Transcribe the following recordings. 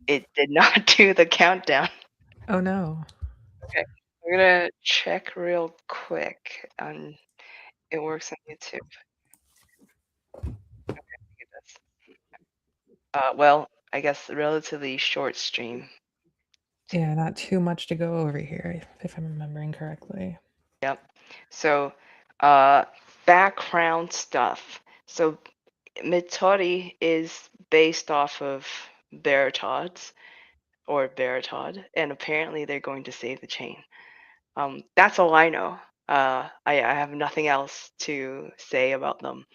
It did not do the countdown. Oh no. Okay, we're gonna check real quick on it works on YouTube. Okay, it does. Well, I guess relatively short stream. Yeah, not too much to go over here, if I'm remembering correctly. Yep. So, uh, background stuff. So, Mitoddy is based off of Beratodd's or Beratodd, and apparently they're going to save the chain. That's all I know. I have nothing else to say about them,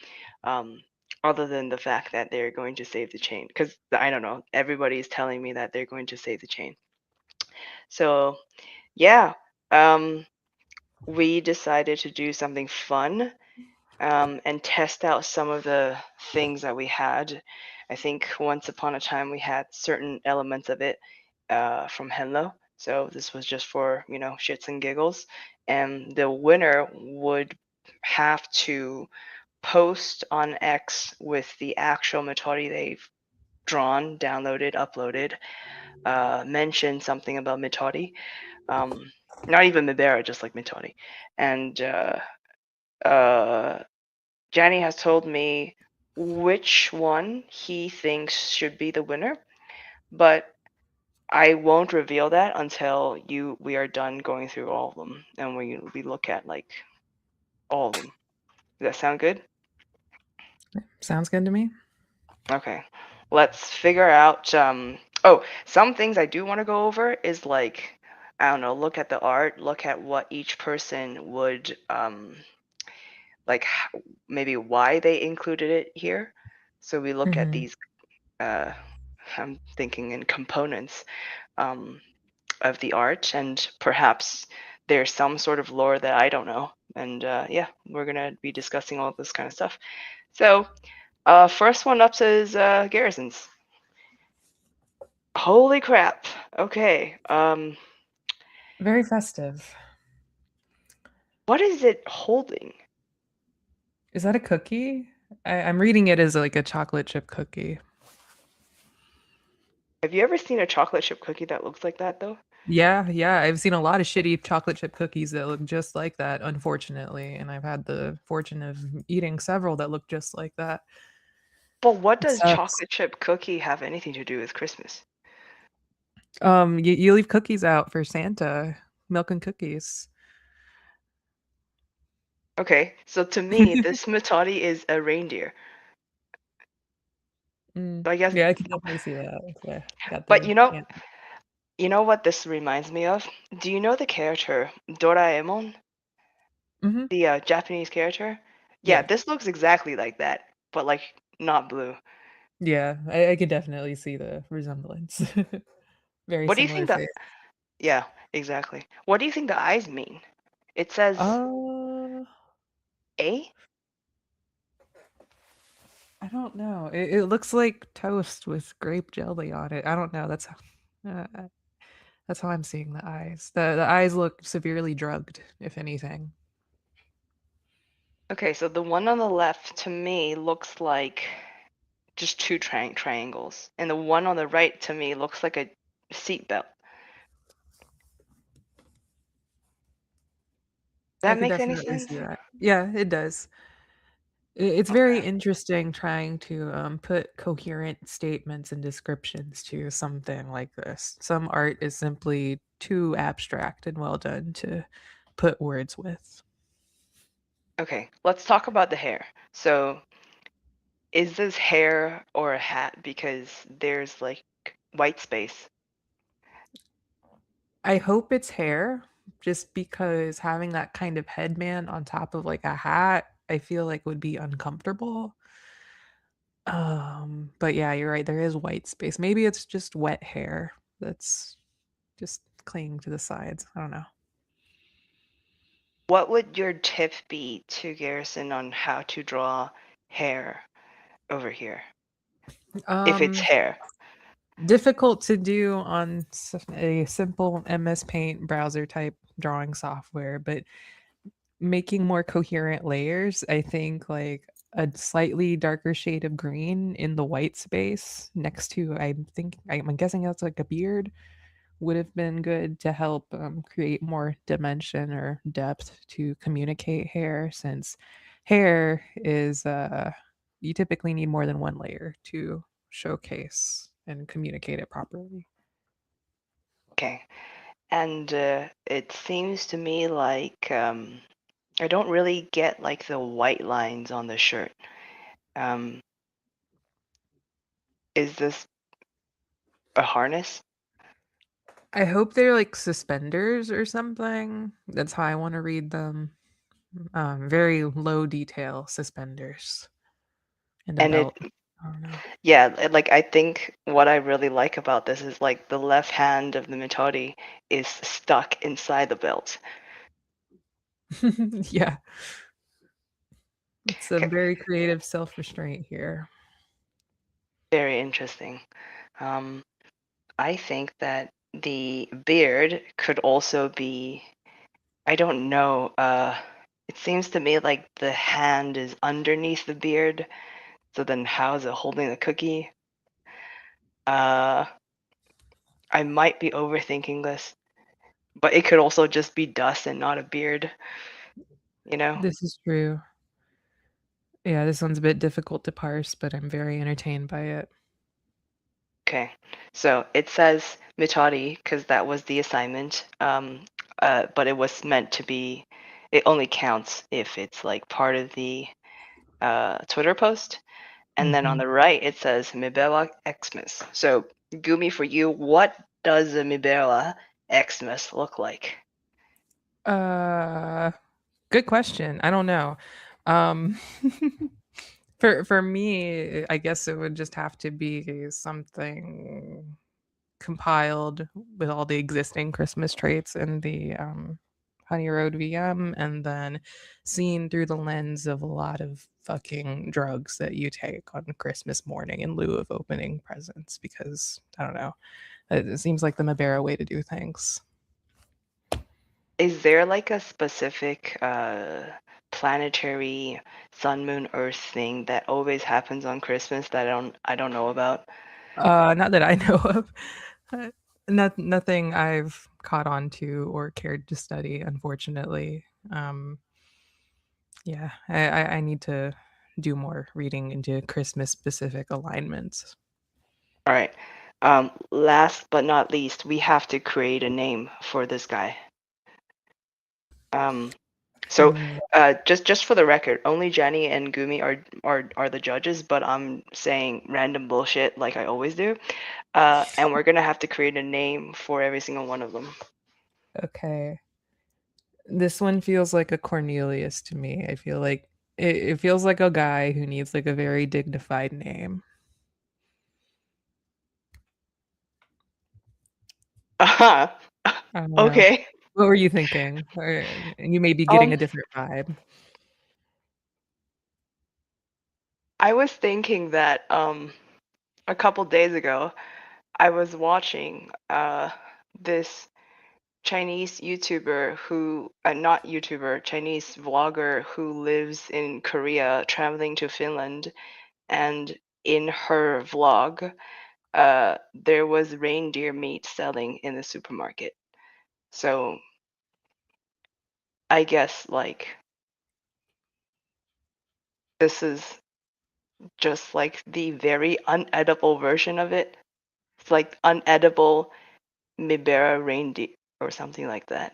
um, other than the fact that they're going to save the chain. Because I don't know, everybody's telling me that they're going to save the chain. So, yeah, um, we decided to do something fun, and test out some of the things that we had. I think once upon a time we had certain elements of it from Henlo. So this was just for, shits and giggles. And the winner would have to post on X with the actual Mitoddy they've drawn, downloaded, uploaded, mention something about Mitoddy. Not even Mibera, just like Mitoddy. And uh, Johnny has told me which one he thinks should be the winner, but I won't reveal that until we are done going through all of them and we look at like all of them. Does that sound good? Sounds good to me. Okay. Let's figure out oh, some things I do want to go over is like, I don't know, look at the art, look at what each person would like maybe why they included it here. So we look at Hmm. these uh I'm thinking in components um, of the art, and perhaps there's some sort of lore that I don't know. And yeah, we're gonna be discussing all this kind of stuff. So, first one up is Garrison's. Holy crap! Okay, Very festive. what is it holding? Is that a cookie? I'm reading it as like a chocolate chip cookie. Have you ever seen a chocolate chip cookie that looks like that though? Yeah, yeah. I've seen a lot of shitty chocolate chip cookies that look just like that, unfortunately. And I've had the fortune of eating several that look just like that. But what It does sucks. chocolate chip cookie have anything to do with Christmas? You leave cookies out for Santa, milk and cookies. Okay, so to me, this Mitoddy is a reindeer. Mm. So I guess, Yeah, I can definitely see that. Yeah, got but the yeah. you know what this reminds me of? Do you know the character Doraemon? Hmm. The Japanese character? Yeah, Yeah, this looks exactly like that, but like not blue. yeah. I could definitely see the resemblance. Very What do you similar think that? face. Yeah, exactly. What do you think the eyes mean? It says Uh, A? I don't know. It looks like toast with grape jelly on it. I don't know. Uh, that's how I'm seeing the eyes. The eyes look severely drugged, if anything. Okay, so the one on the left to me looks like just two triangles, and the one on the right to me looks like a seat belt. I That could makes any definitely sense? see that. Yeah, it does. It's very Okay. interesting trying to put coherent statements and descriptions to something like this. Some art is simply too abstract and well done to put words with. Okay, let's talk about the hair. So, is this hair or a hat? Because there's like white space. I hope it's hair, just because having that kind of headband on top of like a hat, I feel like would be uncomfortable. But yeah, you're right. There is white space. Maybe it's just wet hair that's just clinging to the sides. I don't know. What would your tip be to Garrison on how to draw hair over here? If it's Um, hair. Difficult to do on a simple MS Paint browser type drawing software, but making more coherent layers, I think like a slightly darker shade of green in the white space next to, I'm guessing that's like a beard, would have been good to help create more dimension or depth to communicate hair, since hair is you typically need more than one layer to showcase and communicate it properly. Okay. And it seems to me like I don't really get like the white lines on the shirt. Um, is this a harness? I hope they're like suspenders or something. That's how I want to read them. Very low detail suspenders and a And it, belt. I don't know. yeah, like I think what I really like about this is like the left hand of the Mitoddy is stuck inside the belt. Yeah, it's a Okay, very creative self restraint here. very interesting. Um, I think that the beard could also be, I don't know, it seems to me like the hand is underneath the beard, so then how is it holding the cookie? Uh, I might be overthinking this, but it could also just be dust and not a beard, you know? This is true. Yeah, this one's a bit difficult to parse, but I'm very entertained by it. Okay, so it says Mitoddy because that was the assignment, but it was meant to be, it only counts if it's like part of the Twitter post. And then on Hmm. the right, it says Mibella Xmas. So, Gumi, for you, what does a Mibella Xmas look like? Uh, Good question. I don't know. Um, for me, I guess it would just have to be something compiled with all the existing Christmas traits in the Honey Road VM, and then seen through the lens of a lot of fucking drugs that you take on Christmas morning in lieu of opening presents. Because I don't know, it seems like the Mabera way to do things. Is there like a specific planetary sun, moon, earth thing that always happens on Christmas that I don't know about? Not that I know of. Uh, Nothing I've caught on to or cared to study, unfortunately. Yeah, I need to do more reading into Christmas specific alignments. All right. Last but not least, we have to create a name for this guy. Um, so Mm, just for the record, only Jenny and Gumi are the judges, but I'm saying random bullshit like I always do. And we're gonna have to create a name for every single one of them. okay. This one feels like a Cornelius to me. I feel like it feels like a guy who needs like a very dignified name. Uh-huh. I don't know. Okay. What were you thinking? You may be getting Um, a different vibe. I was thinking that a couple days ago I was watching this Chinese YouTuber who, not YouTuber, Chinese vlogger who lives in Korea, traveling to Finland, and in her vlog, there was reindeer meat selling in the supermarket. So I guess like this is just like the very unedible version of it. It's like unedible Mibera reindeer or something like that.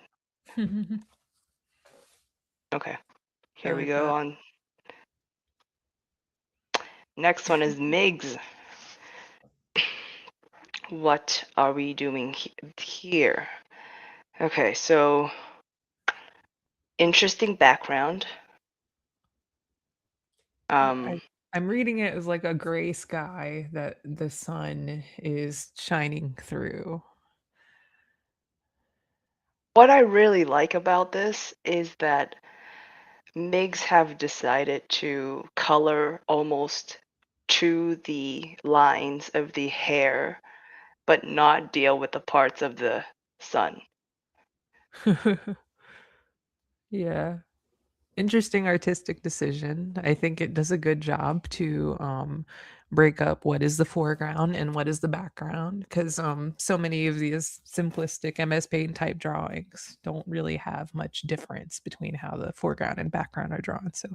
Okay, I here we like go that. on. Next one is Migs. What are we doing here? Okay, so interesting background. I Um, I'm reading it as like a gray sky that the sun is shining through. what I really like about this is that MIGs have decided to color almost to the lines of the hair, but not deal with the parts of the sun. Yeah. Interesting artistic decision. I think it does a good job to break up what is the foreground and what is the background, because so many of these simplistic MS Paint type drawings don't really have much difference between how the foreground and background are drawn. So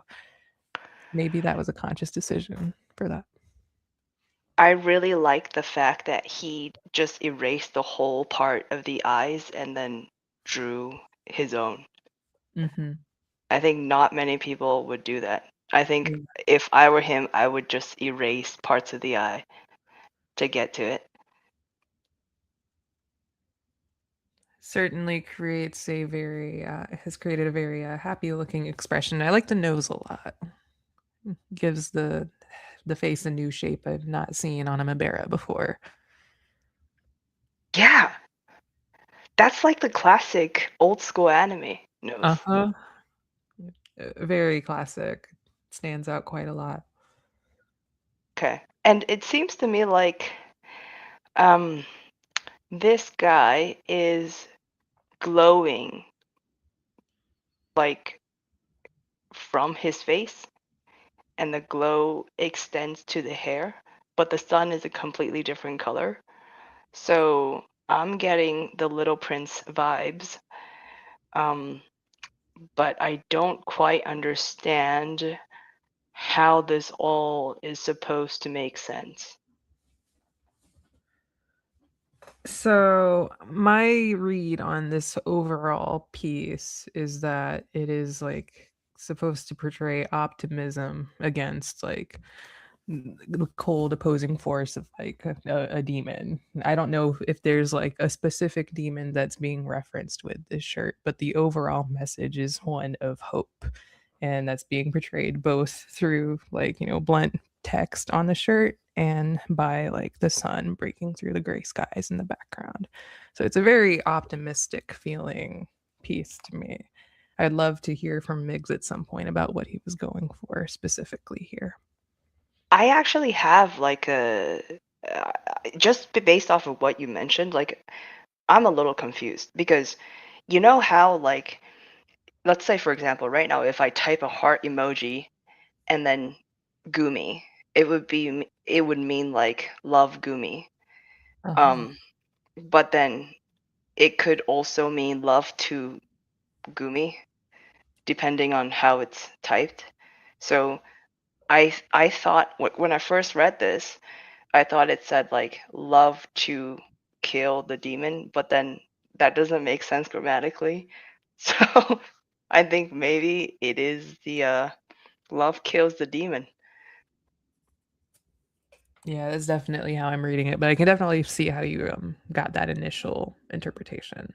maybe that was a conscious decision for that. I really like the fact that he just erased the whole part of the eyes and then drew his own. Hmm. I think not many people would do that. I think Yeah. if I were him, I would just erase parts of the eye to get to it. Certainly creates a very has created a very happy looking expression. I like the nose a lot. Gives the face a new shape I've not seen on a Mabera before. Yeah, that's like the classic old school anime nose. Uh-huh. Very classic. Stands out quite a lot. Okay. And it seems to me like um this guy is glowing like from his face and the glow extends to the hair, but the sun is a completely different color. So I'm getting the Little Prince vibes, um, but I don't quite understand how this all is supposed to make sense. So, my read on this overall piece is that it is like supposed to portray optimism against like the cold opposing force of like a demon. I don't know if there's like a specific demon that's being referenced with this shirt, but the overall message is one of hope. And that's being portrayed both through like, blunt text on the shirt and by like the sun breaking through the gray skies in the background. So it's a very optimistic feeling piece to me. I'd love to hear from Miggs at some point about what he was going for specifically here. I actually have like a uh, just based off of what you mentioned, like I'm a little confused because you know how like let's say for example right now if I type a heart emoji and then Gumi, it would mean like love Gumi. Uh-huh. Um, but then it could also mean love to Gumi, depending on how it's typed. So I thought when I first read this, I thought it said like love to kill the demon, but then that doesn't make sense grammatically. So I think maybe it is the love kills the demon. Yeah, that's definitely how I'm reading it, but I can definitely see how you got that initial interpretation.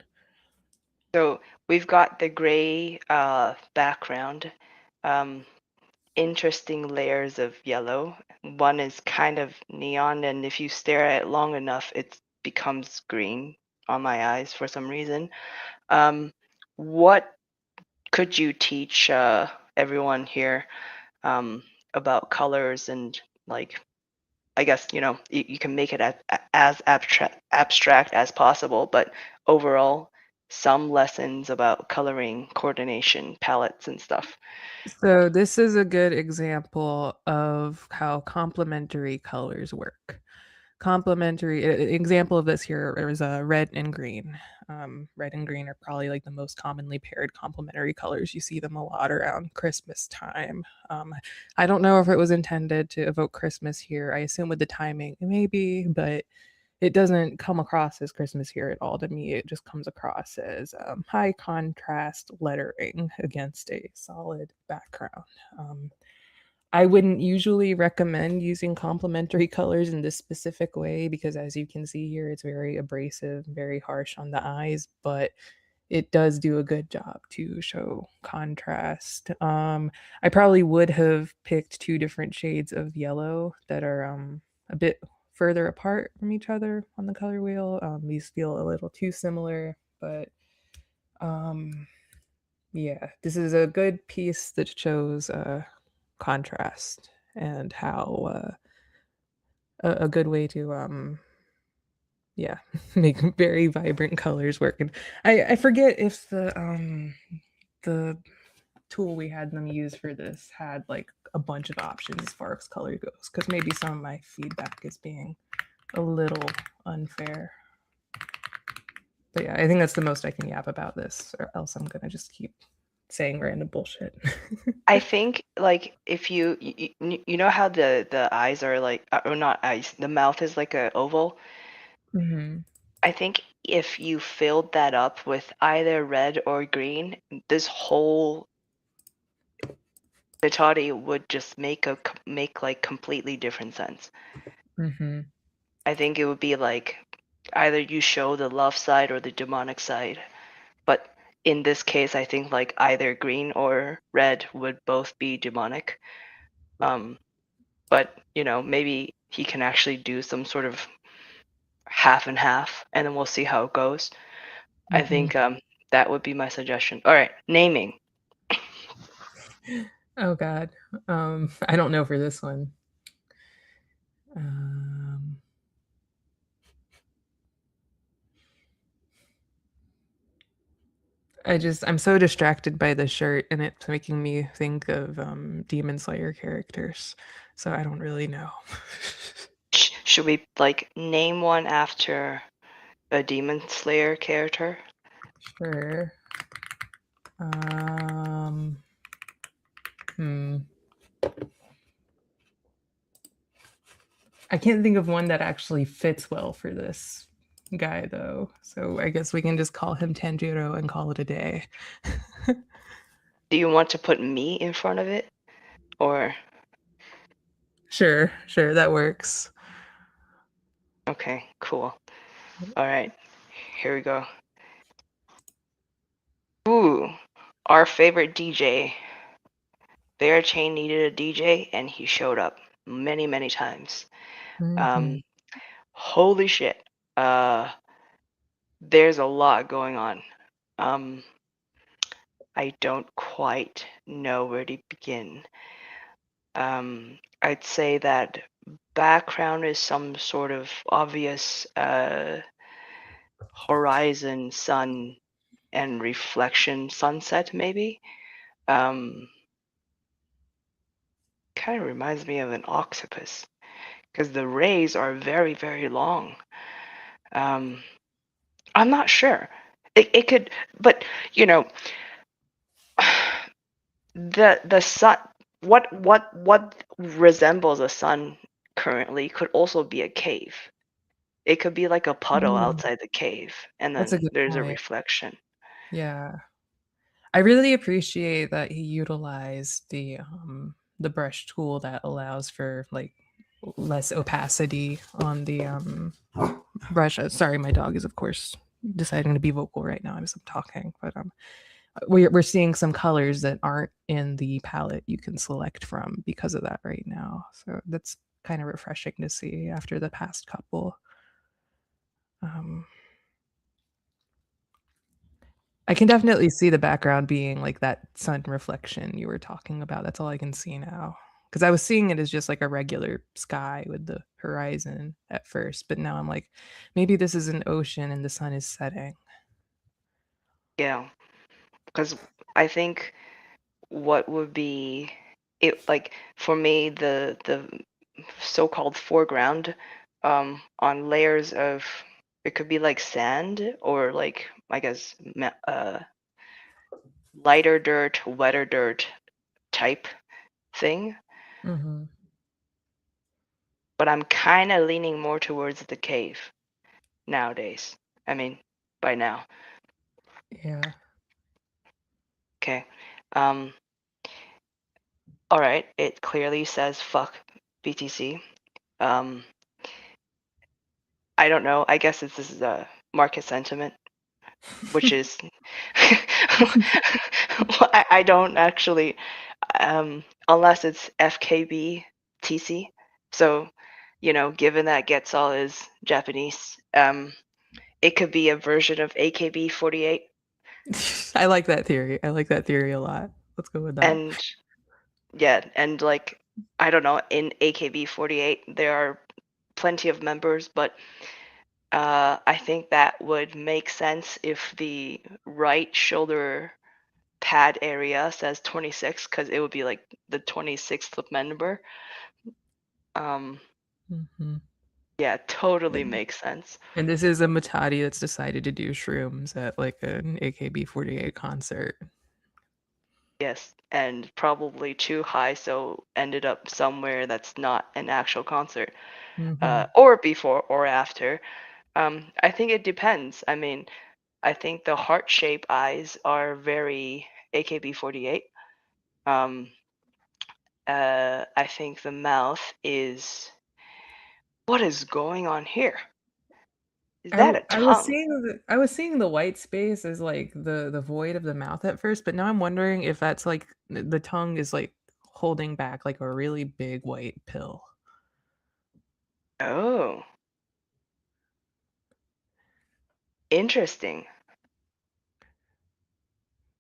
So we've got the gray background, um, interesting layers of yellow. One is kind of neon, and if you stare at it long enough, it becomes green on my eyes for some reason. What could you teach everyone here um, about colors and like I guess you can make it as abstract as possible, but overall, some lessons about coloring, coordination, palettes, and stuff. So this is a good example of how complementary colors work. Complementary example of this here is red and green. Red and green are probably like the most commonly paired complementary colors. You see them a lot around Christmas time. I don't know if it was intended to evoke Christmas here. I assume with the timing, maybe, but it doesn't come across as Christmas here at all to me. It just comes across as high contrast lettering against a solid background. Um, I wouldn't usually recommend using complementary colors in this specific way because, as you can see here, it's very abrasive, very harsh on the eyes, but it does do a good job to show contrast. I probably would have picked two different shades of yellow that are a bit further apart from each other on the color wheel. These feel a little too similar, but um, yeah, this is a good piece that shows contrast and how a good way to yeah, make very vibrant colors work. And I forget if the tool we had them use for this had like a bunch of options as far as color goes, because maybe some of my feedback is being a little unfair. But yeah, I think that's the most I can yap about this, or else I'm gonna just keep saying random bullshit. I think like if you know how the eyes are like or not eyes, the mouth is like a oval. Mm-hmm. I think if you filled that up with either red or green, this whole Mitoddy would just make like completely different sense. Mm-hmm. I think it would be like either you show the love side or the demonic side. But in this case, I think like either green or red would both be demonic. Um, but maybe he can actually do some sort of half and half, and then we'll see how it goes. I Mm-hmm. think that would be my suggestion. All right, naming. Oh God, I don't know for this one. Um, I'm so distracted by the shirt, and it's making me think of Demon Slayer characters. So I don't really know. Should we like name one after a Demon Slayer character? Sure. Um, hmm. I can't think of one that actually fits well for this guy, though. So I guess we can just call him Tanjiro and call it a day. Do you want to put me in front of it? Or, Sure, sure, that works. okay, cool. All right, here we go. Ooh, our favorite DJ. Bear Chain needed a DJ, and he showed up many, many times. Mm-hmm. Um, holy shit. There's a lot going on. Um, I don't quite know where to begin. I'd say that background is some sort of obvious horizon, sun, and reflection sunset, maybe. Um, Kind of reminds me of an octopus because the rays are very, very long. Um, I'm not sure. It could, but you know, the sun. What resembles a sun currently could also be a cave. It could be like a puddle Mm, outside the cave, and that's a then good there's a point. reflection. Yeah. I really appreciate that he utilized the brush tool that allows for like less opacity on the brush. Sorry, my dog is of course deciding to be vocal right now as I'm talking, but we're seeing some colors that aren't in the palette you can select from because of that right now. So that's kind of refreshing to see after the past couple. Um, I can definitely see the background being like that sun reflection you were talking about. That's all I can see now. Because I was seeing it as just like a regular sky with the horizon at first, but now I'm like, maybe this is an ocean and the sun is setting. Yeah, because I think what would be it like for me the so-called foreground on layers of it could be like sand or like I guess lighter dirt, wetter dirt type thing. Hmm. But I'm kind of leaning more towards the cave nowadays. I mean, by now. Yeah. Okay. Um, all right. It clearly says fuck BTC. Um, I don't know. I guess this is a market sentiment, which is I don't actually unless it's FKB TC. So, given that Getzel is Japanese, it could be a version of AKB48. I like that theory. I like that theory a lot. Let's go with that. And yeah, and like I don't know, in AKB48 there are plenty of members, but I think that would make sense if the right shoulder pad area says 26 because it would be like the 26th member. Um, Hmm. yeah, totally makes sense. And this is a Mitoddy that's decided to do shrooms at like an AKB48 concert. Yes, and probably too high, so ended up somewhere that's not an actual concert, Hmm. or before or after. I think it depends. I mean, I think the heart-shaped eyes are very AKB48. Um, I think the mouth is what is going on here? Is that a I was tongue? seeing I was seeing the white space as like the void of the mouth at first, but now I'm wondering if that's like the tongue is like holding back like a really big white pill. Oh, interesting.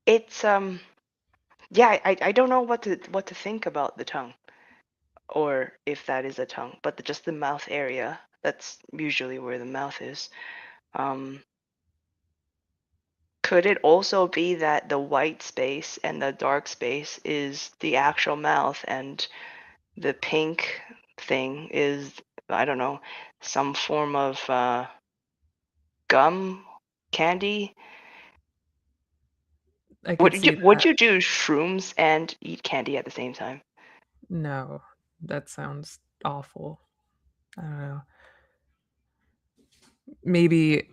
It's yeah, I don't know what to think about the tongue or if that is a tongue, but just the mouth area. That's usually where the mouth is. Um, could it also be that the white space and the dark space is the actual mouth and the pink thing is, I don't know, some form of gum, candy? I could see Would that. you do shrooms and eat candy at the same time? No, that sounds awful. I don't know. Maybe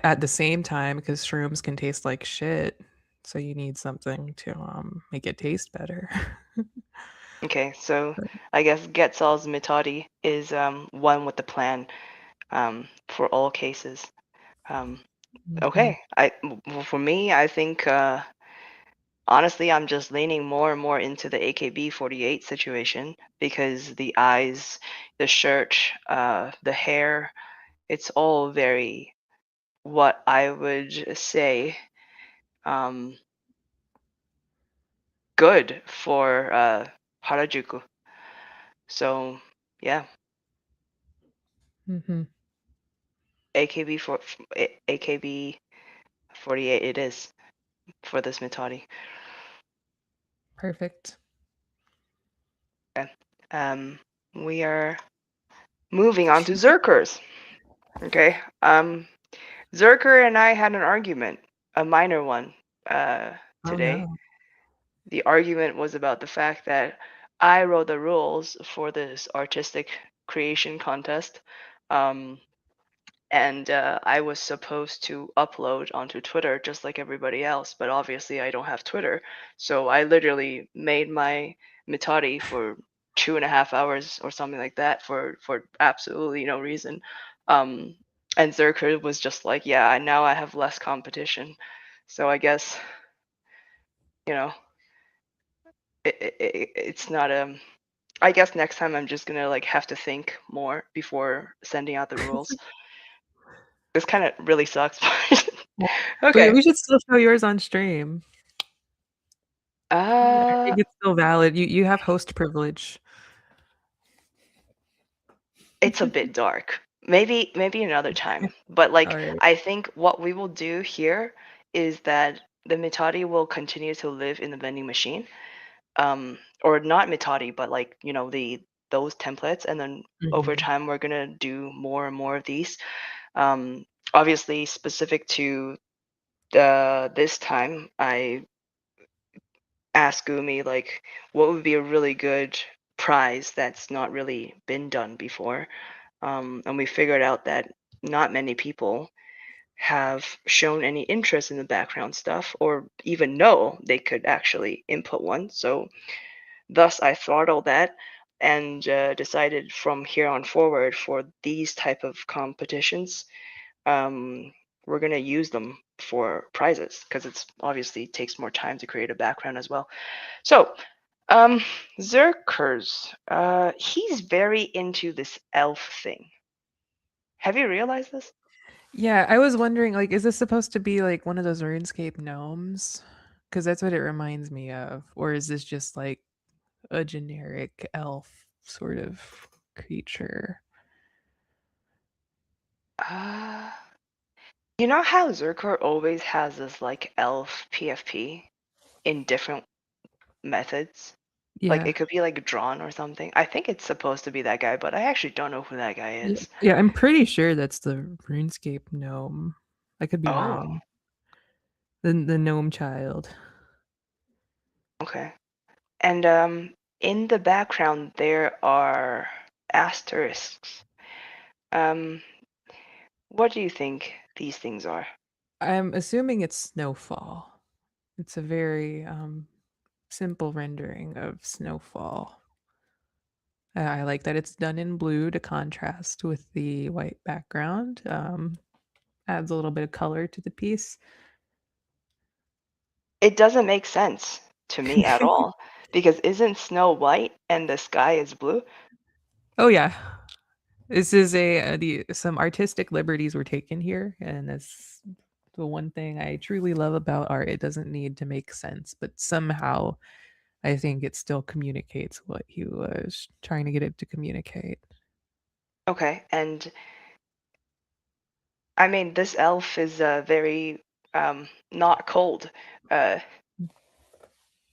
at the same time because shrooms can taste like shit, so you need something to make it taste better. Okay, so I guess Getzel's Mitoddy is one with the plan for all cases. Um, Mhm. okay, for me, I think honestly, I'm just leaning more and more into the AKB48 situation because the eyes, the shirt, the hair, it's all very what I would say um, good for Harajuku. So yeah, Mhm. AKB48 it is for this Mitari. Perfect. Okay. Um, we are moving on to Zerkers. Okay. Zerker and I had an argument, a minor one, Oh today. no. The argument was about the fact that I wrote the rules for this artistic creation contest. Um, and I was supposed to upload onto Twitter just like everybody else, but obviously I don't have Twitter, so I literally made my Mitari for 2.5 hours or something like that for absolutely no reason. Um, and Zerker was just like, yeah, now I have less competition, so I guess you know it's not I guess next time I'm just gonna like have to think more before sending out the rules. This kind of really sucks, but But okay. we should still show yours on stream. I Uh, think it's still valid. You have host privilege. it's a bit dark. Maybe another time. But like Alright. I think what we will do here is that the Mitadi will continue to live in the vending machine. Or not Mitadi, but like, the those templates and then over Mhm. time we're gonna do more and more of these. Um, obviously specific to this time I asked Gumi like what would be a really good prize that's not really been done before. And we figured out that not many people have shown any interest in the background stuff or even know they could actually input one. So, thus, I throttled that and decided from here on forward for these type of competitions, um, we're gonna use them for prizes because it's obviously takes more time to create a background as well. So, um, Zerkers, he's very into this elf thing. Have you realized this? Yeah, I was wondering, like, is this supposed to be like one of those RuneScape gnomes? Because that's what it reminds me of. Or is this just like a generic elf sort of creature? You know how Zerker always has this like elf PFP? in different methods. Like Yeah. it could be like drawn or something. I think it's supposed to be that guy, but I actually don't know who that guy Yeah, is. yeah, I'm pretty sure that's the RuneScape gnome. I could be Oh, wrong. The gnome child. okay. And in the background there are asterisks. Um, what do you think these things are? I'm assuming it's snowfall. It's a very simple rendering of snowfall. I like that it's done in blue to contrast with the white background. Adds a little bit of color to the piece. It doesn't make sense to me at all because isn't snow white and the sky is blue? Oh yeah, this is some artistic liberties were taken here, and that's the one thing I truly love about art. It doesn't need to make sense, but somehow I think it still communicates what he was trying to get it to communicate. Okay, and I mean this elf is very not cold. Uh,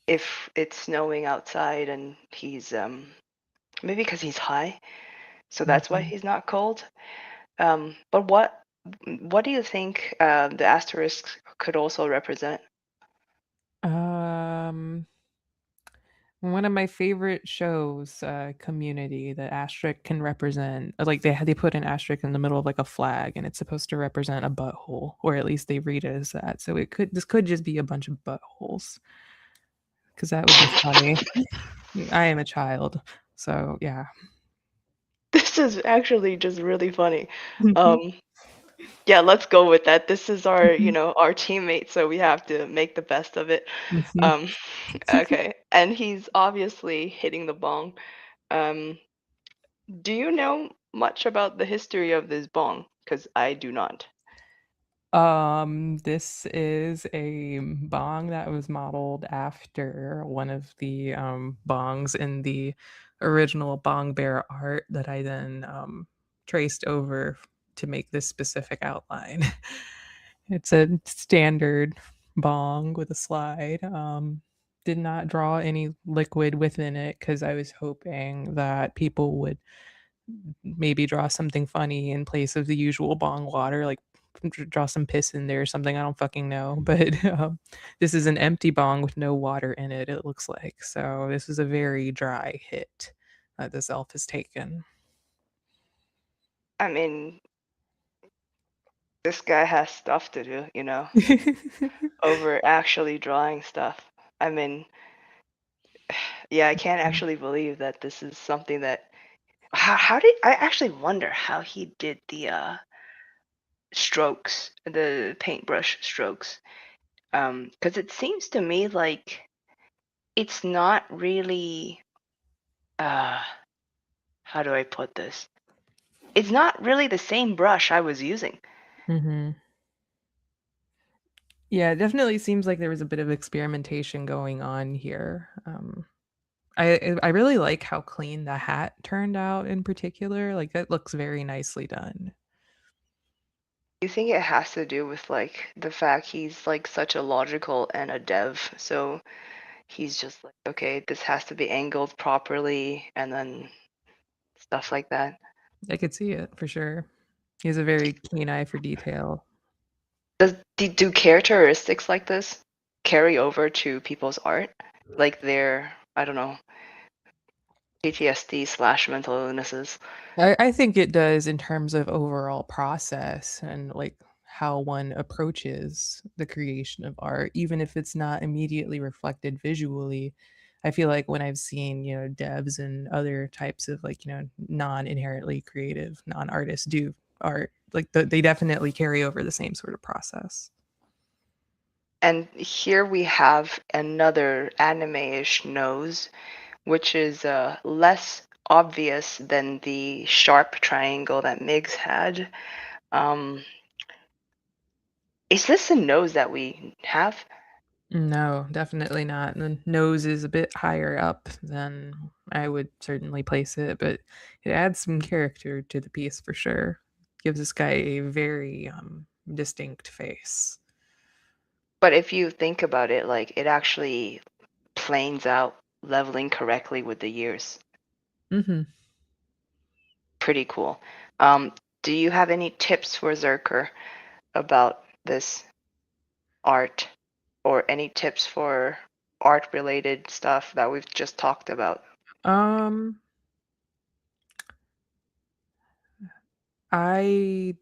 if it's snowing outside and he's maybe because he's high, so that's why Mhm. he's not cold. But what do you think the asterisk could also represent? Um, One of my favorite shows, Community, the asterisk can represent like they put an asterisk in the middle of like a flag, and it's supposed to represent a butthole, or at least they read it as that. So this could just be a bunch of buttholes, because that would be funny. I am a child, so yeah. This is actually just really funny. Um, yeah, let's go with that. This is our, our teammate, so we have to make the best of it. Mhm. Um, okay, and he's obviously hitting the bong. Um, do you know much about the history of this bong? Because I do not. This is a bong that was modeled after one of the bongs in the original Bong Bear art that I then traced over to make this specific outline. It's a standard bong with a slide. Did not draw any liquid within it because I was hoping that people would maybe draw something funny in place of the usual bong water, like draw some piss in there or something. I don't fucking know. But this is an empty bong with no water in it, it looks like. So this is a very dry hit that this elf has taken. I mean, this guy has stuff to do, over actually drawing stuff. I mean, yeah, I can't actually believe that this is something that how did I actually wonder how he did the strokes, the paintbrush strokes. Because it seems to me like it's not really uh how do I put this? It's not really the same brush I was using. Hmm. Yeah, it definitely seems like there was a bit of experimentation going on here. I really like how clean the hat turned out in particular. Like that looks very nicely done. You think it has to do with like the fact he's like such a logical and a dev, so he's just like, okay, this has to be angled properly and then stuff like that. I could see it for sure. He has a very keen eye for detail. Do characteristics like this carry over to people's art? Like their, I don't know, PTSD/mental illnesses? I think it does in terms of overall process and like how one approaches the creation of art, even if it's not immediately reflected visually. I feel like when I've seen, devs and other types of like, non-inherently creative, non-artists do art, like they definitely carry over the same sort of process. And here we have another anime-ish nose, which is less obvious than the sharp triangle that Migs had. Um, is this a nose that we have? No, definitely not. The nose is a bit higher up than I would certainly place it, but it adds some character to the piece for sure. Gives this guy a very distinct face. But if you think about it, like it actually planes out leveling correctly with the years. Hmm. Pretty cool. Um, do you have any tips for Zerker about this art or any tips for art related stuff that we've just talked about? Um, I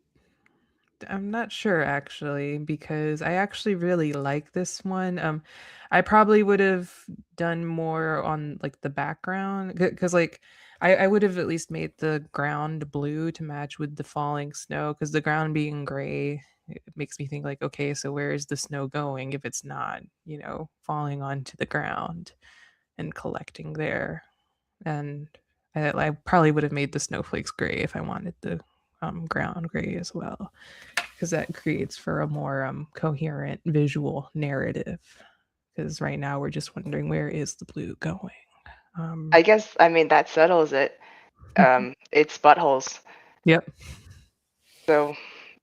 I'm not sure actually because I actually really like this one. I probably would have done more on like the background because like I would have at least made the ground blue to match with the falling snow because the ground being gray it makes me think like okay so where is the snow going if it's not falling onto the ground and collecting there and I probably would have made the snowflakes gray if I wanted the ground gray as well because that creates for a more coherent visual narrative. Because right now we're just wondering where is the blue going. Um, I guess, I mean, that settles it. It's buttholes. yep. So,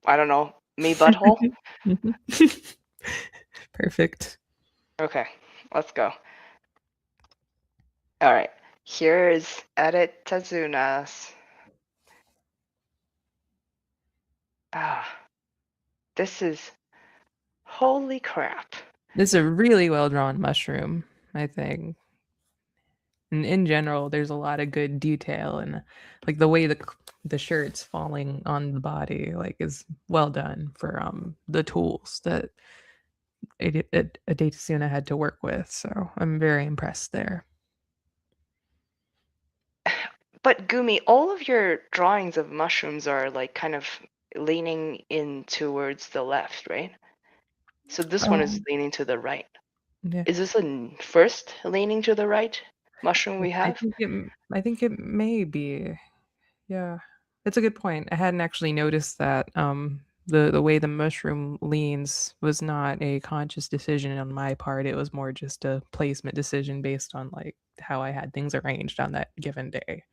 I don't know. Me butthole? Mhm. Perfect. Okay, let's go. All right. Here is Edit Tazuna's. Ah, this is holy crap. This is a really well drawn mushroom, I think. And in general, there's a lot of good detail and like the way the shirt's falling on the body like is well done for the tools that Adetasuna had to work with. So I'm very impressed there. But Gumi, all of your drawings of mushrooms are like kind of leaning in towards the left, right? So this one is Um, leaning to the right. yeah. Is this a first leaning to the right mushroom we have? I think it may be. Yeah. It's a good point. I hadn't actually noticed that the way the mushroom leans was not a conscious decision on my part. It was more just a placement decision based on like how I had things arranged on that given day.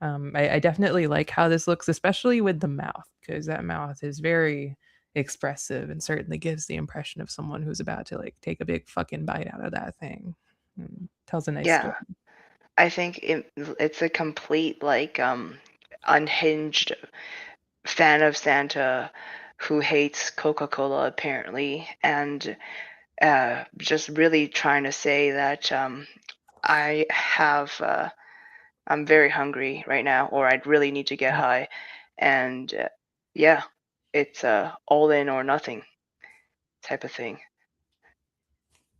I definitely like how this looks, especially with the mouth, because that mouth is very expressive and certainly gives the impression of someone who's about to like take a big fucking bite out of that thing. Tells a nice Yeah, story. I think it's a complete like unhinged fan of Santa who hates Coca-Cola apparently, and just really trying to say that I have I'm very hungry right now, or I'd really need to get high, and yeah, it's all in or nothing type of thing.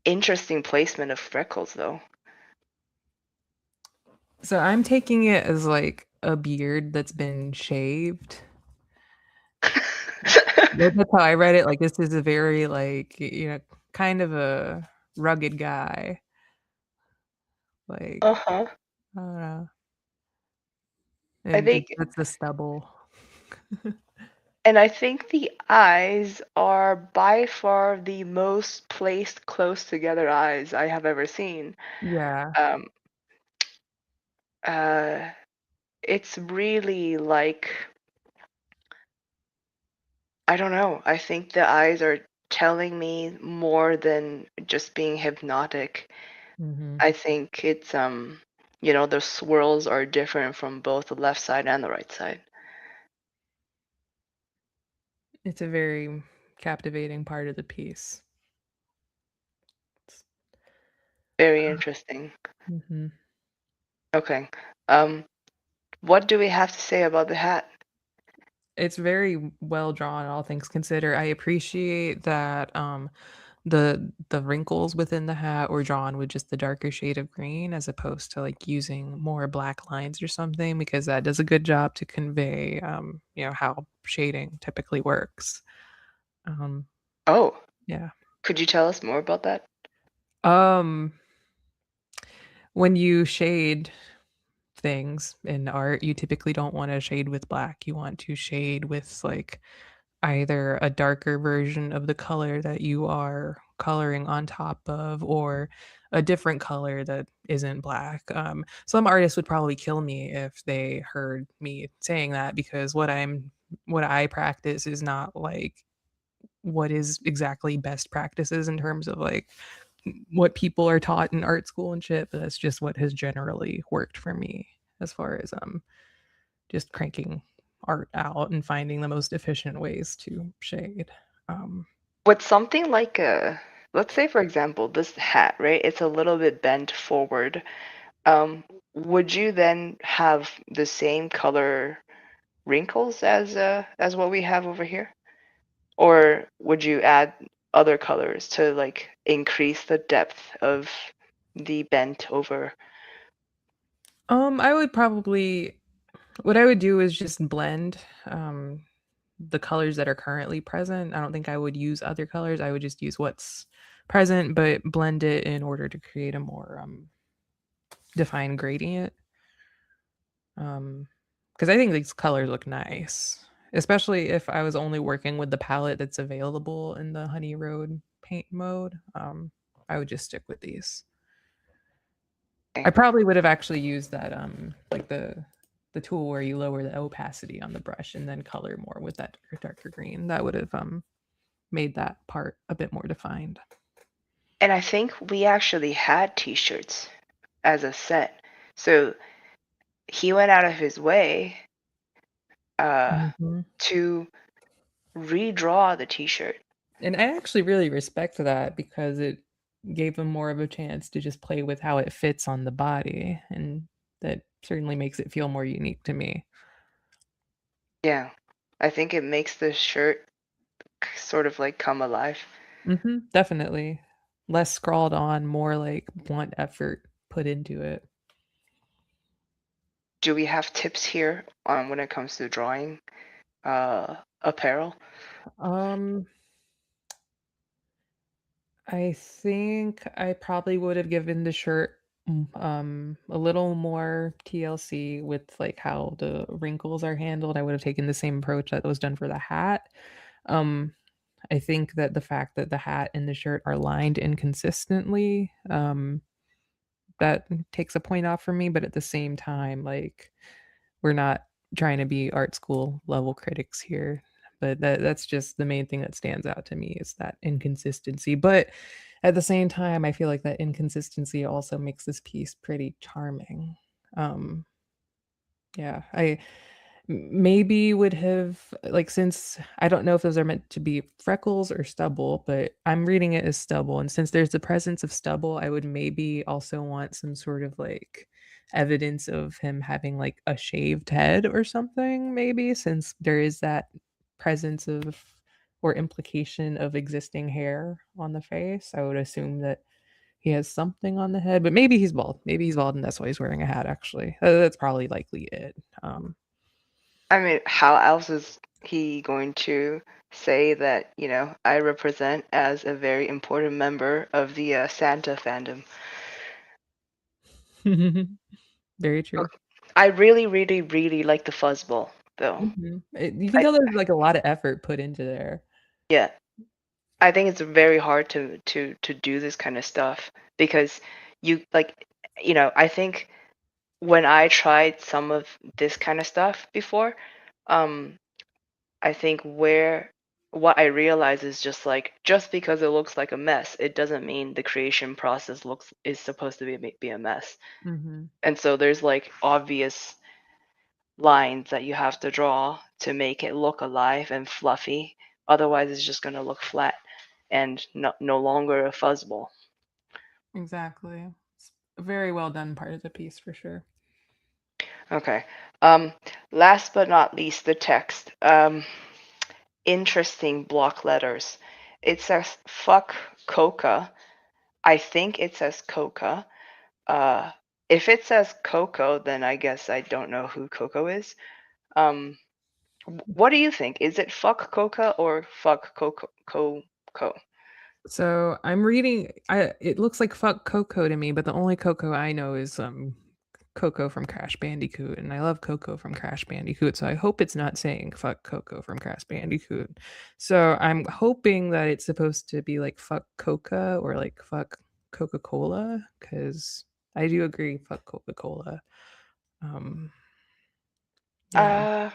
Interesting placement of freckles though. So I'm taking it as like a beard that's been shaved. That's how I read it. Like this is a very like kind of a rugged guy. Like Uh-huh. I don't know, I and think that's the stubble. And I think the eyes are by far the most placed close together eyes I have ever seen. Yeah. Um, uh, it's really like, I don't know. I think the eyes are telling me more than just being hypnotic. Hmm. I think it's the swirls are different from both the left side and the right side. It's a very captivating part of the piece. Very interesting. Hmm. Okay. Um, what do we have to say about the hat? It's very well drawn, all things considered. I appreciate that the wrinkles within the hat were drawn with just the darker shade of green as opposed to like using more black lines or something because that does a good job to convey how shading typically works. Um Oh, yeah. could you tell us more about that? Um when you shade things in art, you typically don't want to shade with black. You want to shade with like either a darker version of the color that you are coloring on top of or a different color that isn't black. Some artists would probably kill me if they heard me saying that because what I practice is not like what is exactly best practices in terms of like what people are taught in art school and shit, but that's just what has generally worked for me as far as just cranking art out and finding the most efficient ways to shade. Um, With something like let's say for example, this hat, right? It's a little bit bent forward. Um, would you then have the same color wrinkles as what we have over here? Or would you add other colors to like increase the depth of the bent over? I would probably what I would do is just blend the colors that are currently present. I don't think I would use other colors. I would just use what's present, but blend it in order to create a more defined gradient. Because I think these colors look nice, especially if I was only working with the palette that's available in the Honey Road paint mode. I would just stick with these. I Okay. probably would have actually used that like the tool where you lower the opacity on the brush and then color more with that darker green. That would have made that part a bit more defined. And I think we actually had t-shirts as a set. So he went out of his way uh Mhm. to redraw the t-shirt. And I actually really respect that because it gave them more of a chance to just play with how it fits on the body, and that certainly makes it feel more unique to me. Yeah. I think it makes the shirt sort of like come alive. Definitely. Less scrawled on, more like blunt effort put into it. Do we have tips here on when it comes to drawing apparel? Um, I think I probably would have given the shirt a little more TLC with like how the wrinkles are handled. I would have taken the same approach that was done for the hat. Um, I think that the fact that the hat and the shirt are lined inconsistently, that takes a point off for me, but at the same time, like we're not trying to be art school level critics here. But that's just the main thing that stands out to me is that inconsistency. But at the same time, I feel like that inconsistency also makes this piece pretty charming. Um, yeah, I maybe would have like since I don't know if those are meant to be freckles or stubble, but I'm reading it as stubble. And since there's the presence of stubble, I would maybe also want some sort of like evidence of him having like a shaved head or something, maybe, since there is that presence of or implication of existing hair on the face. I would assume that he has something on the head, but maybe he's bald. Maybe he's bald and that's why he's wearing a hat, actually. That's probably likely it. I mean, how else is he going to say that, I represent as a very important member of the Santa fandom? Very true. Okay. I really, really, really like the fuzzball, though. You can I, tell there's like a lot of effort put into there. yeah, I think it's very hard to do this kind of stuff because you like, I think when I tried some of this kind of stuff before, um, I think what I realize is just because it looks like a mess, it doesn't mean the creation process looks is supposed to be a mess. Mhm. And so there's like obvious lines that you have to draw to make it look alive and fluffy. Otherwise, it's just gonna look flat and no longer a fuzzball. Exactly. It's a very well done part of the piece for sure. Okay. Um, Last but not least, the text. Interesting block letters. It says fuck Coca. I think it says Coca. Uh, if it says Coco, then I guess I don't know who Coco is. Um, what do you think? Is it fuck Coca or fuck Coco? So I'm reading I it looks like fuck Coco to me, but the only Coco I know is Coco from Crash Bandicoot, and I love Coco from Crash Bandicoot, so I hope it's not saying fuck Coco from Crash Bandicoot. So I'm hoping that it's supposed to be like fuck Coca or like fuck Coca-Cola, because I do agree, fuck Coca-Cola. Um, yeah.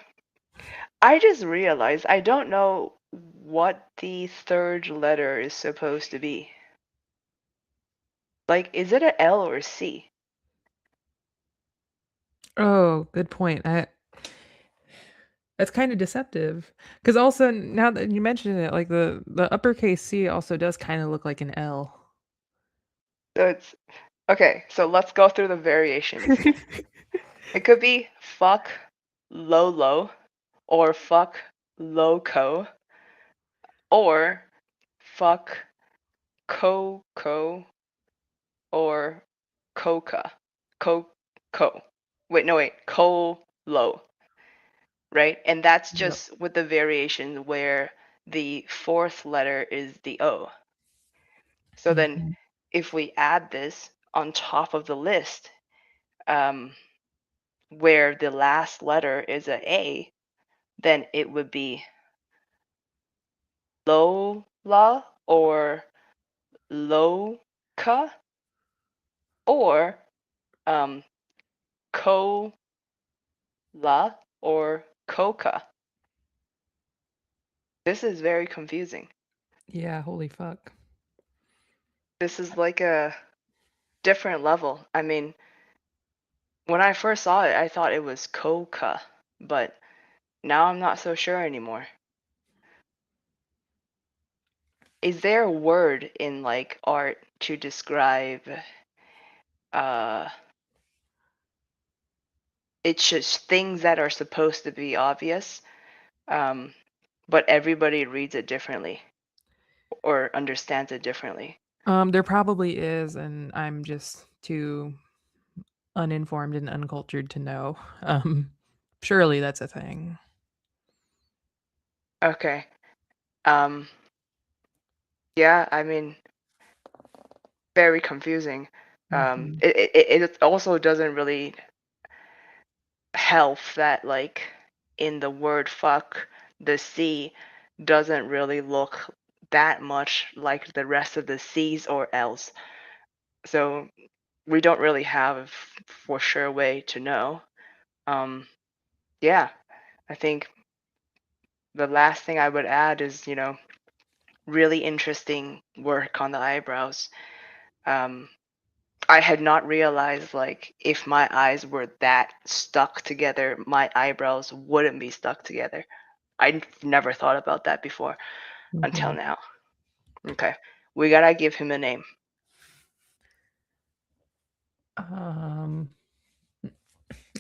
Uh, I just realized I don't know. what the third letter is supposed to be. Like, is it a L or a C? Oh, good point. That's kind of deceptive. Because also, now that you mention it, like the uppercase C also does kind of look like an L. So it's okay, so let's go through the variations. It could be fuck Lolo or fuck Loco or fuck Coco or Coca. Co. Wait, no, wait. Colo, right? And that's Yep. just with the variation where the fourth letter is the O. So then Mhm. if we add this on top of the list, um, where the last letter is a, then it would be Lola or Loca or um, Cola or Coca. This is very confusing. Yeah, holy fuck. This is like a different level. I mean, when I first saw it, I thought it was Coca, but now I'm not so sure anymore. Is there a word in like art to describe uh it's just things that are supposed to be obvious, um, but everybody reads it differently or understands it differently? There probably is, and I'm just too uninformed and uncultured to know. Surely that's a thing. Okay. Um, yeah, I mean, very confusing. Mhm. It also doesn't really help that like in the word fuck, the C doesn't really look that much like the rest of the C's or L's. So we don't really have a for sure way to know. Um, yeah, I think the last thing I would add is, really interesting work on the eyebrows. Um, I had not realized like if my eyes were that stuck together, my eyebrows wouldn't be stuck together. I never thought about that before until Mhm. now. Okay, we gotta give him a name. Um,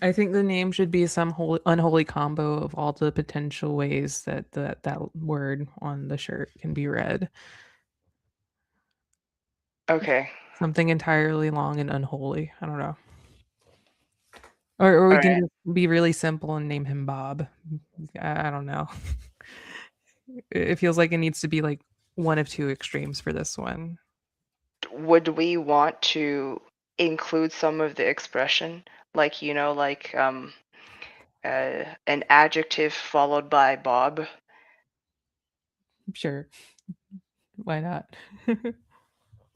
I think the name should be some unholy combo of all the potential ways that that word on the shirt can be read. Okay, Something entirely long and unholy. I don't know. Or we all can right. just be really simple and name him Bob. I don't know. It feels like it needs to be like one of two extremes for this one. Would we want to include some of the expression, like an adjective followed by Bob? Sure, why not?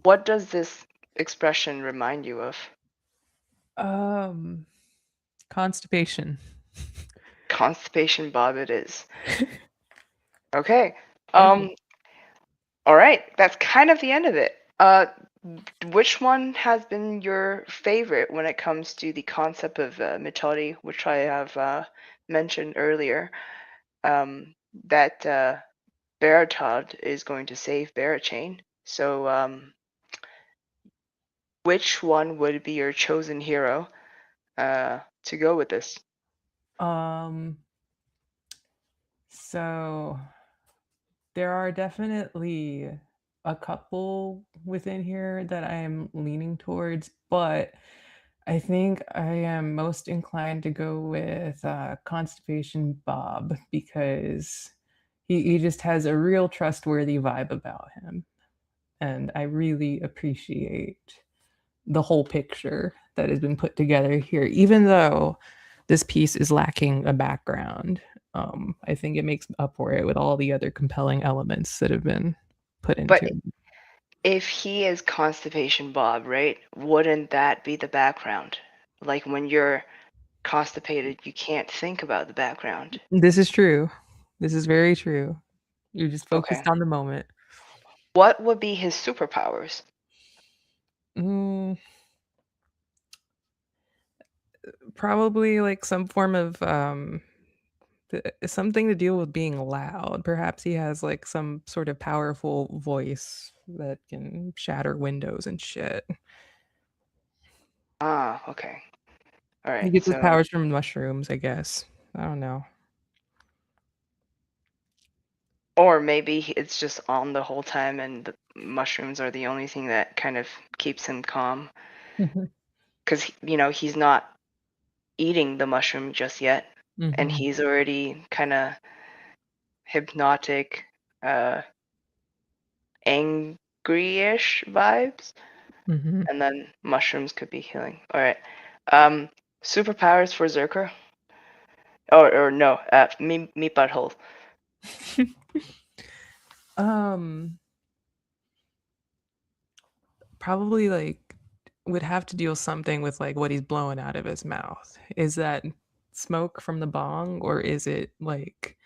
What does this expression remind you of? um, Constipation. Constipation Bob it is. Okay. Perfect. Um, all right. That's kind of the end of it. Which one has been your favorite when it comes to the concept of Mitoddy, which I have mentioned earlier, that Beratodd is going to save Barachain. So, which one would be your chosen hero to go with this? Um, so there are definitely a couple within here that I am leaning towards, but I think I am most inclined to go with Constipation Bob because he just has a real trustworthy vibe about him. And I really appreciate the whole picture that has been put together here, even though this piece is lacking a background. I think it makes up for it with all the other compelling elements that have been put But into it. if he is Constipation Bob, right? Wouldn't that be the background? Like when you're constipated, you can't think about the background. This is true. This is very true. You're just Okay. focused on the moment. What would be his superpowers? Mm, probably like some form of something to deal with being loud. Perhaps he has like some sort of powerful voice that can shatter windows and shit. Ah, okay. All He right. gets his So, powers from mushrooms, I guess. I don't know. or maybe it's just on the whole time, and the mushrooms are the only thing that kind of keeps him calm. Mhm. Because, he's not eating the mushroom just yet, and Mhm. he's already kind of hypnotic, uh, angry-ish vibes. Mhm. And then mushrooms could be healing. All right. Um, Superpowers for Zerker? Or no, me butthole. um Probably like would have to deal something with like what he's blowing out of his mouth. Is that smoke from the bong or is it like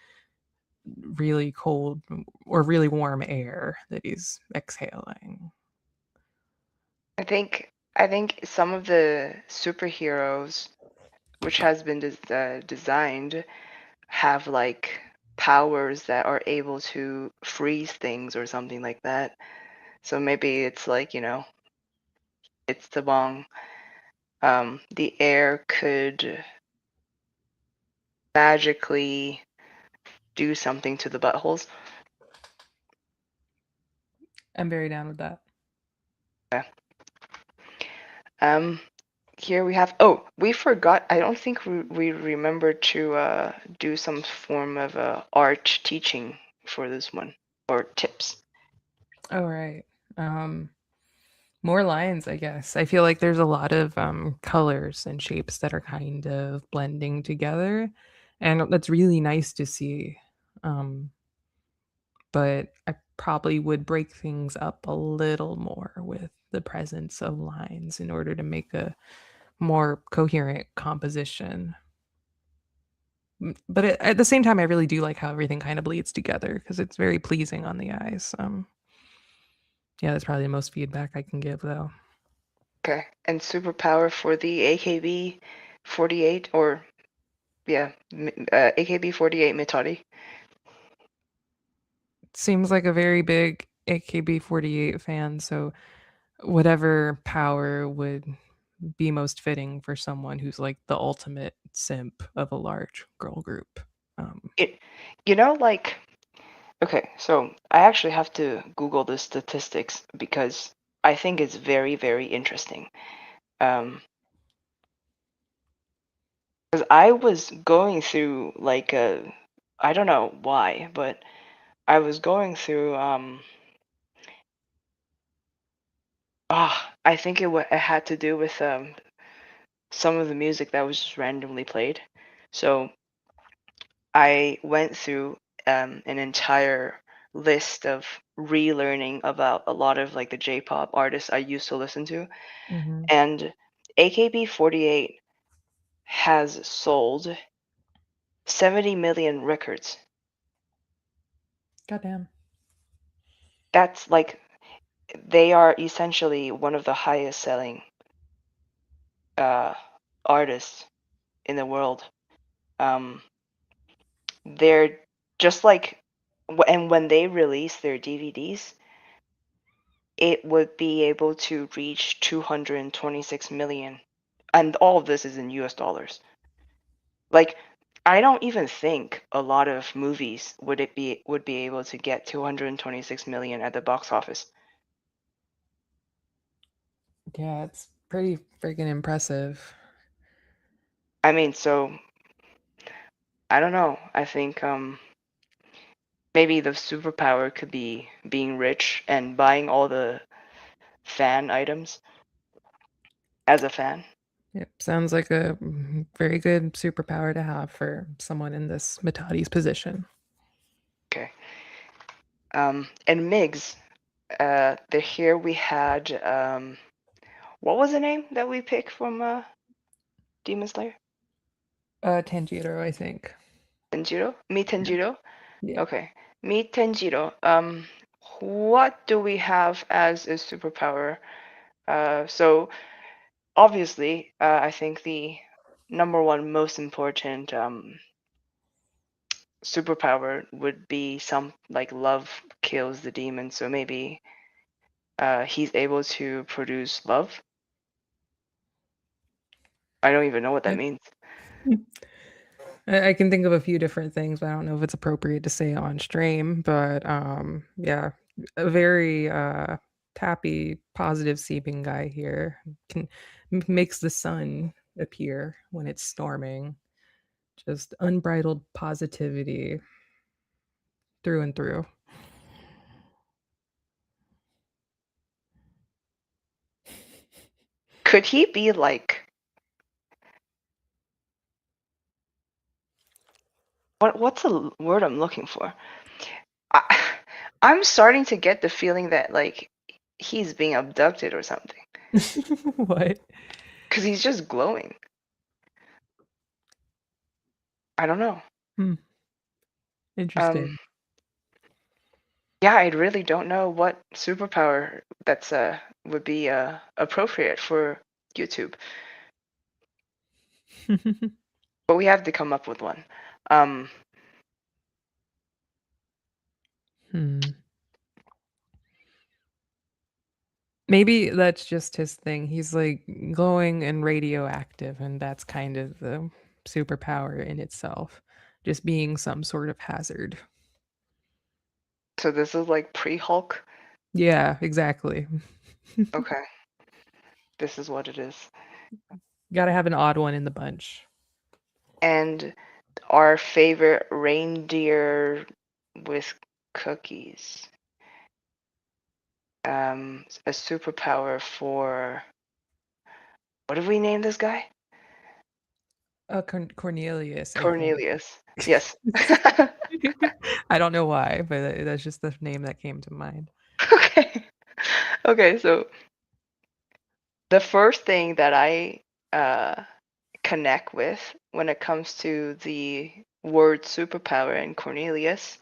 really cold or really warm air that he's exhaling? I think some of the superheroes, which has been designed, have like powers that are able to freeze things or something like that. So maybe it's like, it's the bong. The air could magically do something to the buttholes. I'm very down with that. Yeah. Um, Here we have. Oh, we forgot. I don't think we remembered to do some form of art teaching for this one or tips. All right. Um More lines, I guess. I feel like there's a lot of colors and shapes that are kind of blending together, and that's really nice to see. Um but I probably would break things up a little more with the presence of lines in order to make a more coherent composition. But at the same time, I really do like how everything kind of bleeds together because it's very pleasing on the eyes. Yeah, that's probably the most feedback I can give, though. Okay. And superpower for the AKB 48 or yeah, AKB 48 Mitoddy. Seems like a very big AKB48 fan, so whatever power would be most fitting for someone who's like the ultimate simp of a large girl group. Um, It, like okay, so I actually have to Google the statistics because I think it's very, very interesting. Um, because I was going through like I don't know why, but I was going through I think it had to do with some of the music that was just randomly played. So I went through an entire list of relearning about a lot of like the J-pop artists I used to listen to, mhm. and AKB48 has sold 70 million records. Goddamn. That's like they are essentially one of the highest selling uh, artists in the world. Um, they're just like, and when they release their DVDs, it would be able to reach 226 million. And all of this is in US dollars. Like, I don't even think a lot of movies would be able to get 226 million at the box office. Yeah, it's pretty freaking impressive. I mean, so I don't know. I think maybe the superpower could be being rich and buying all the fan items as a fan. Yep, sounds like a very good superpower to have for someone in this Mitadi's position. Okay. And Migs, the here we had what was the name that we picked from Demon Slayer? Tanjiro, I think. Tenjiro? Me Yeah. Tenjiro? Yeah. Okay. Me Tenjiro. What do we have as a superpower? So obviously, I think the number one most important superpower would be some like love kills the demon. So maybe he's able to produce love. I don't even know what that Yeah. means. I can think of a few different things, but I don't know if it's appropriate to say on stream. But yeah, a very tappy, positive seeping guy here can makes the sun appear when it's storming. Just unbridled positivity through and through. Could he be like what's the word I'm looking for? I, I'm starting to get the feeling that like he's being abducted or something What? because he's just glowing. I don't know. Hmm, Um, interesting. yeah, I really don't know what superpower that's would be appropriate for YouTube, but we have to come up with one. Um, Hmm. Maybe that's just his thing. He's like glowing and radioactive, and that's kind of the superpower in itself. Just being some sort of hazard. so this is like pre-Hulk. Yeah, exactly. Okay, this is what it is. Gotta have an odd one in the bunch. And our favorite reindeer with cookies. A superpower for what did we name this guy? Cornelius, I think. Cornelius. Yes. I don't know why, but that's just the name that came to mind. Okay. Okay, so the first thing that I uh, connect with when it comes to the word superpower in Cornelius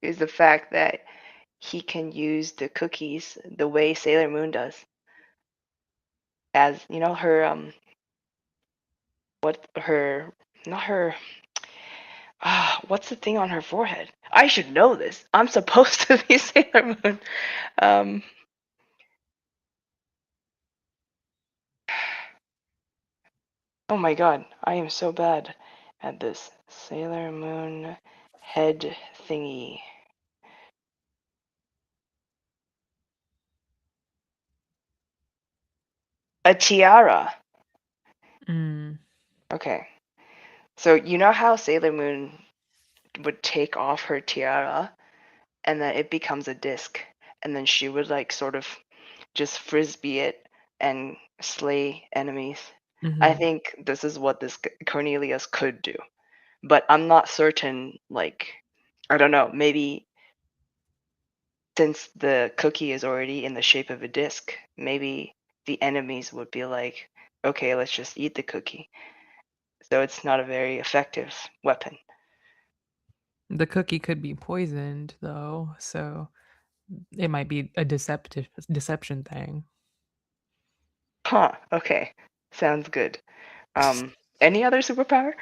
is the fact that he can use the cookies the way Sailor Moon does. As you know, her what her not her what's the thing on her forehead? I should know this. I'm supposed to be Sailor Moon. Um, oh my god, I am so bad at this. Sailor Moon head thingy. A tiara. Mm, Okay. So you know how Sailor Moon would take off her tiara and then it becomes a disc and then she would like sort of just frisbee it and slay enemies. I hmm. think this is what this Cornelius could do. But I'm not certain, like, I don't know, maybe since the cookie is already in the shape of a disc, maybe the enemies would be like, okay, let's just eat the cookie. So it's not a very effective weapon. The cookie could be poisoned, though, so it might be a deception thing. Huh, okay. Sounds good. Um, any other superpower?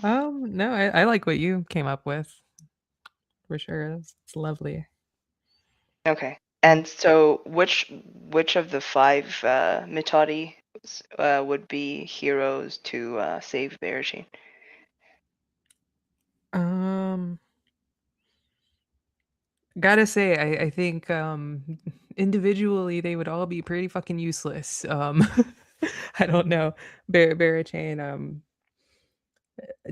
No, I like what you came up with for sure. It's lovely. Okay. And so which of the five Mitoddy would be heroes to save Beratodd? Um, Gotta say, I think individually they would all be pretty fucking useless. I don't know. Barachain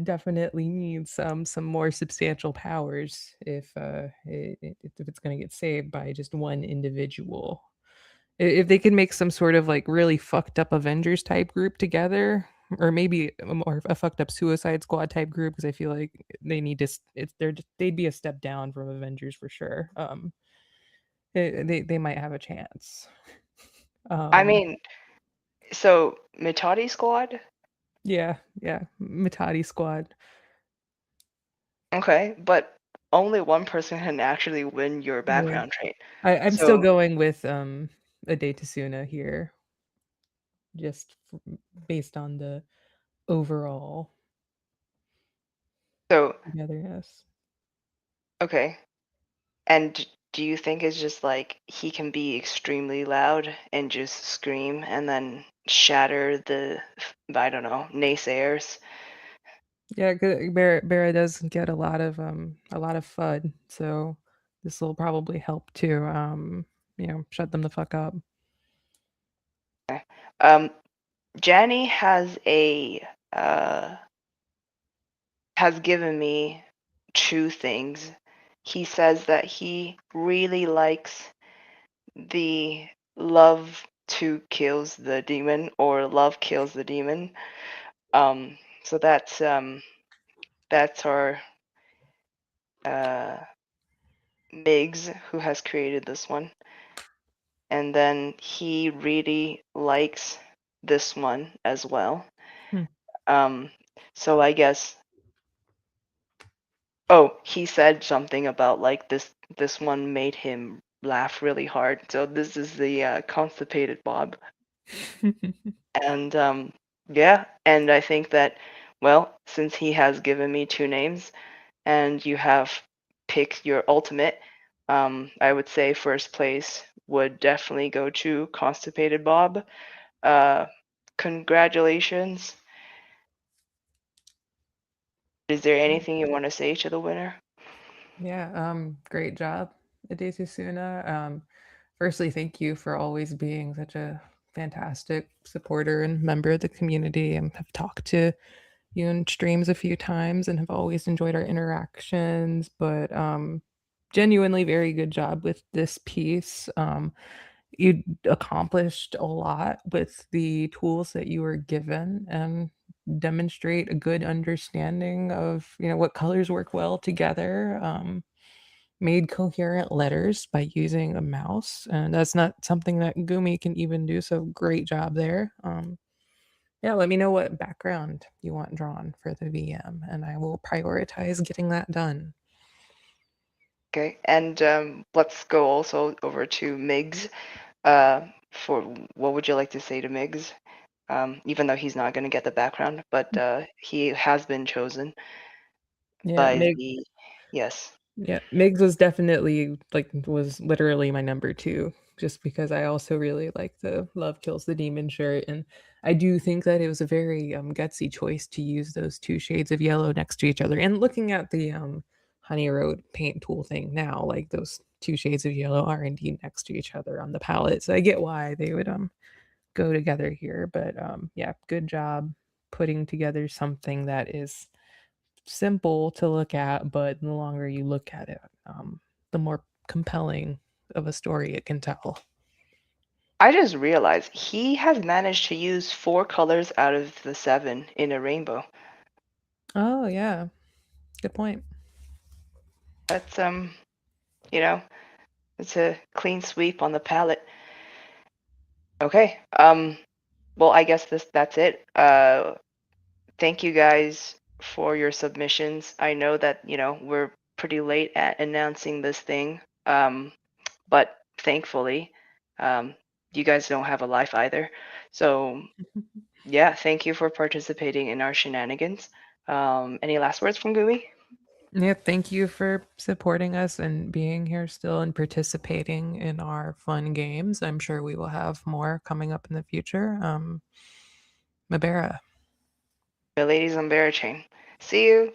definitely needs some more substantial powers if it's gonna get saved by just one individual. If they can make some sort of like really fucked up Avengers type group together, or maybe a more a fucked up Suicide Squad type group, because I feel like they need to. They'd be a step down from Avengers for sure. They might have a chance. I Um, mean, so Mitoddy Squad? yeah, yeah, Mitoddy Squad. Okay, but only one person can actually win your Yeah. background trait. I'm still So going with, a Datasuna here, just f based on the overall so togetherness. okay. And do you think it's just like he can be extremely loud and just scream and then shatter the, I don't know, naysayers? Yeah, Bera does get a lot of FUD, so this will probably help to, shut them the fuck up. Um, Janny uh has given me two things. He says that he really likes the love to kills the demon or love kills the demon. So that's our uh Migs who has created this one. And then he really likes this one as well. Hmm. Um, so I guess oh, he said something about like this one made him laugh really hard. So this is the constipated Bob. And yeah, and I think that well, since he has given me two names and you have picked your ultimate, I would say first place would definitely go to constipated Bob. Uh, congratulations. Is there anything you want to say to the winner? Yeah, great job, Adesusuna. Firstly, thank you for always being such a fantastic supporter and member of the community. And have talked to you in streams a few times and have always enjoyed our interactions. But genuinely, very good job with this piece. You accomplished a lot with the tools that you were given and demonstrate a good understanding of what colors work well together. Made coherent letters by using a mouse, and that's not something that Gumi can even do, so great job there. Yeah, let me know what background you want drawn for the VM, and I will prioritize getting that done. Okay, and let's go also over to Migs. For what would you like to say to Migs? Even though he's not going to get the background, but he has been chosen Yeah, by Mig the yes. Yeah, Migs was definitely was literally my number 2, just because I also really like the Love Kills the Demon shirt, and I do think that it was a very, gutsy choice to use those 2 shades of yellow next to each other, and looking at the, Honey Road paint tool thing now, like, those 2 shades of yellow are indeed next to each other on the palette, so I get why they would, go together here, but, yeah, good job putting together something that is simple to look at, but the longer you look at it, the more compelling of a story it can tell. I just realized he has managed to use four colors out of the seven in a rainbow. Oh, yeah. Good point. That's you know, it's a clean sweep on the palette. Okay. Well, I guess that's it. Thank you guys for your submissions. I know that, we're pretty late at announcing this thing. But thankfully, um, you guys don't have a life either. So yeah, thank you for participating in our shenanigans. Any last words from Gumi? Yeah, thank you for supporting us and being here still and participating in our fun games. I'm sure we will have more coming up in the future. Mabera. The ladies on Barachain. See you.